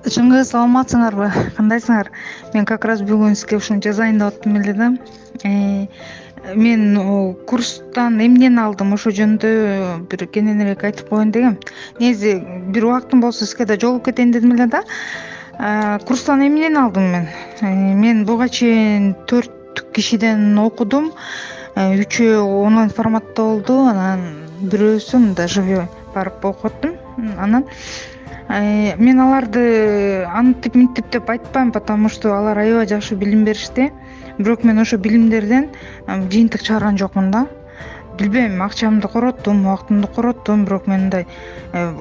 Чыңгыз, саламатсыңарбы? Кандайсыңар? Мен как раз бүгүн сизге ушуну жазайын деп аттым эле да. Мен курстан эмнени алдым, ошо жөнүндө бир кененирээк айтып коеюн дегем. Негизи бир убактым болсо сизге да жолугуп кетейин дедим эле да. Курстан эмнени алдым мен? Мен буга чейин 4 кишиден окудум. 3-өө онлайн форматта болду, анан бирөөсү мында живой барып окуп аттым. Анан мен аларды антип мынтип деп айтпайм, потому что алар аябай жакшы билим беришти. Бирок мен ошо билимдерден жыйынтык чыгарган жокмун да. Билбейм, акчамды короттум, убактымды короттум, бирок мен мындай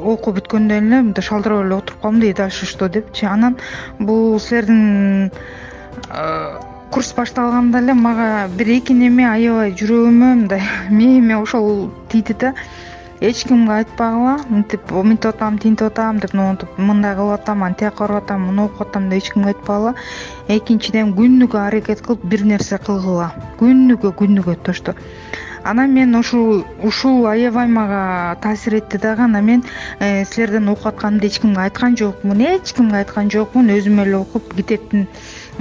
окуп бүткөндөн эле мындай шалдырап эле отуруп калдым да, и дальше что депчи. Анан бул силердин курс башталганда эле мага бир-эки неме аябай жүрөгүмө мындай мээме ошол тийди да. Эч кимге айтпагыла, мынтип атам, тинтип атам деп, мындай кылып атам, антияк барып атам, муну окуп атам деп эч кимге айтпагыла. Экинчиден күнүгө аракет кылып бир нерсе кылгыла. Күнүгө то что. Анан мен ушул аябай мага таасир этти дагы. Анан мен силерден окуп атканымды эч кимге айткан жокмун. Өзүм эле окуп китептин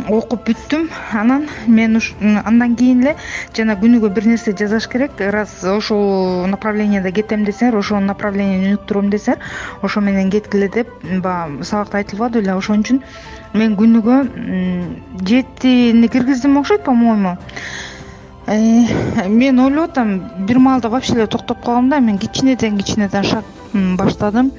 окуп бүттүм. Анан мен андан кийин эле жана күнүгө бир нерсе жазаш керек. Раз ошол направлениеде кетем десеңер, ошол направлениени өнүктүрөм десеңер, ошо менен кеткиле деп сабакта айтылбады беле. Ошон үчүн мен күнүгө 7 киргиздим окшойт, по-моему. Мен ойлоп атам, бир маалда вообще эле токтоп калдым да. Мен кичинеден шаг баштадым.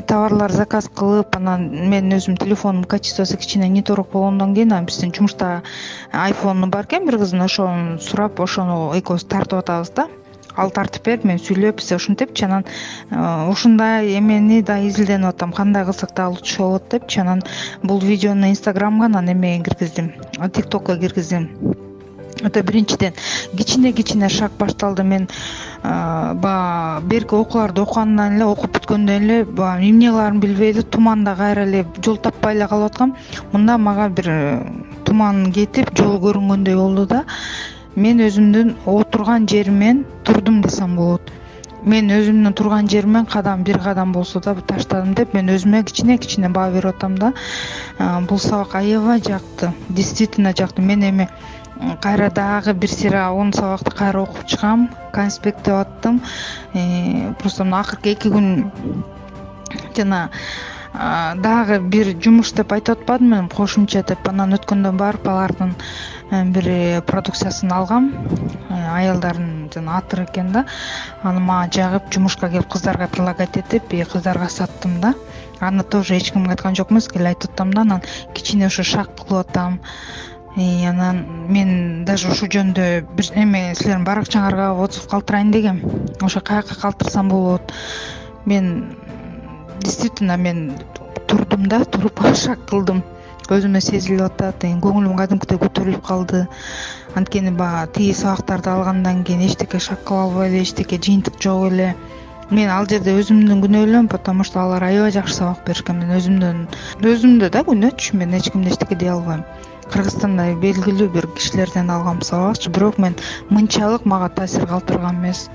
Товарлар заказ кылып, анан мен өзүм телефондун качествосу кичине не торук болгондон кийин биздин жумушта айфону бар экен бир кыздын, ошону сурап, ошону экөөбүз тартып атабыз да. Ал тартып берип, мен сүйлөп, биз ушинтипчи, анан ушундай эмени да изилденип атам, кандай кылсак да лучше болот депчи. Анан бул видеону инстаграмга, анан эмеге киргиздим, тиктокко киргиздим. Это биринчиден кичине шаг башталды. Мен баягы берки окууларды окугандан эле, окуп бүткөндөн эле баягы эмне кылаарымды билбей эле, туманда кайра эле жол таппай эле калып аткам. Мында мага бир туман кетип, жол көрүнгөндөй болду да. Мен өзүмдүн отурган жеримен турдум десем болот. Мен өзүмдүн турган жеримен бир кадам болсо да таштадым деп мен өзүмө кичине баа берип атам да. Бул сабак аябай жакты, действительно жакты. Мен эми кайра дагы бир сыйра 10 сабакты кайра окуп чыгам, конспекттеп аттым. Просто акыркы 2 күн жана дагы бир жумуш деп айтып атпадым мен, кошумча деп. Анан өткөндөн барып алардын бир продукциясын алгам. Аялдардын жана атыр экен да. Аны мага жагып, жумушка келип кыздарга предлагать этип, кыздарга саттым да. Аны тоже эч кимге айткан жокмун, эле айтып атам да. Анан кичине ошо шаг кылып атам. Анан мен даже ошол жөнүндө бир эме силердин баракчаңарга отзыв калтырайын дегем. Ошо каяка калтырсам болот. Мен действительно турдум да, туруп шаг кылдым. Өзүмө сезилип атат, көңүлүм кадимкидей көтөрүлүп калды. Анткени тиги сабактарды алгандан кийин эчтеке шаг кыла албай эле, эчтеке жыйынтык жок эле. Мен ал жерде өзүмдүн күнөөлөм, потому что алар аябай жакшы сабак беришкен. Мен өзүмдө да күнөөчү, мен эч кимди эчтеке дей албайм. Кыргызстанда белгилүү бир кишилерден алгам сабакчы, бирок мен мынчалык мага таасир калтырган эмес.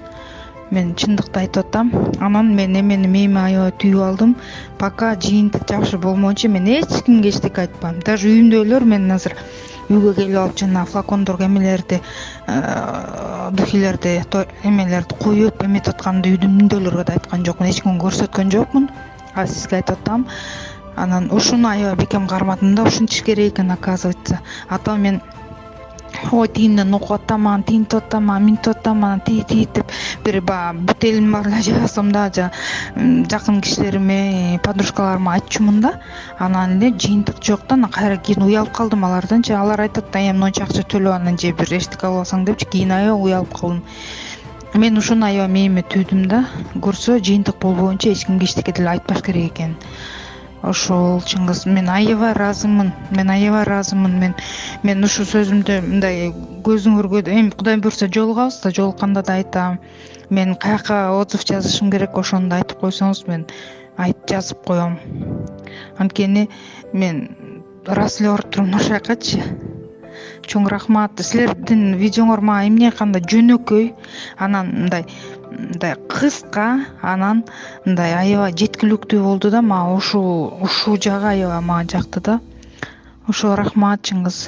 Мен чындыкты айтып атам. Анан мен эмени мээме аябай түйүп алдым. Пока жыйынтык жакшы болмоюнча мен эч кимге эчтеке айтпайм. Даже үйүмдөгүлөр мен азыр үйгө келип алып жана флакондорго эмелерди, духилерди, эмелерди коюп эметип атканды үйүмдөгүлөргө да айткан жокмун, эч кимге көрсөткөн жокмун. А сизге айтып атам. Анан ушуну аябай бекем кармадым да, ушинтиш керек экен, оказывается. Ата мен тигинден окуп атам, анан тинтип атам, минтип атам, анан тиги деп бир бүт элим бар эле жазсам да, жакын кишилериме, подружкаларыма айтчумун да. Анан эле жыйынтык жок да, анан кайра кийин уялып калдым аларданчы. Алар айтат да, монча акча төлөп анан же бир эчтеке алып алсаң депчи. Кийин аябай уялып калдым. Мен ушуну аябай мээме түйдүм да. Көрсө жыйынтык болбоюнча эч кимге эчтеке деле айтпаш керек экен. Ошол Чыңгыз, мен аябай ыраазымын. Мен ушу сөзүмдү мындай көзүң көргөдө, эми Кудай буйрса жолугабыз да, жолукканда да айтам. Мен каяка отзыв жазышым керек, ошону да айтып койсоңуз, мен жазып коем. Анткени мен рас эле барып турмун ошол жакачы. Чоң рахмат. Силердин видеоңор мага эмне кандай жөнөкөй, анан мындай мындай кыска, анан мындай аябай жеткиликтүү болду да. Мага ушул жагы аябай мага жакты да. Ошо рахмат Чыңгыз.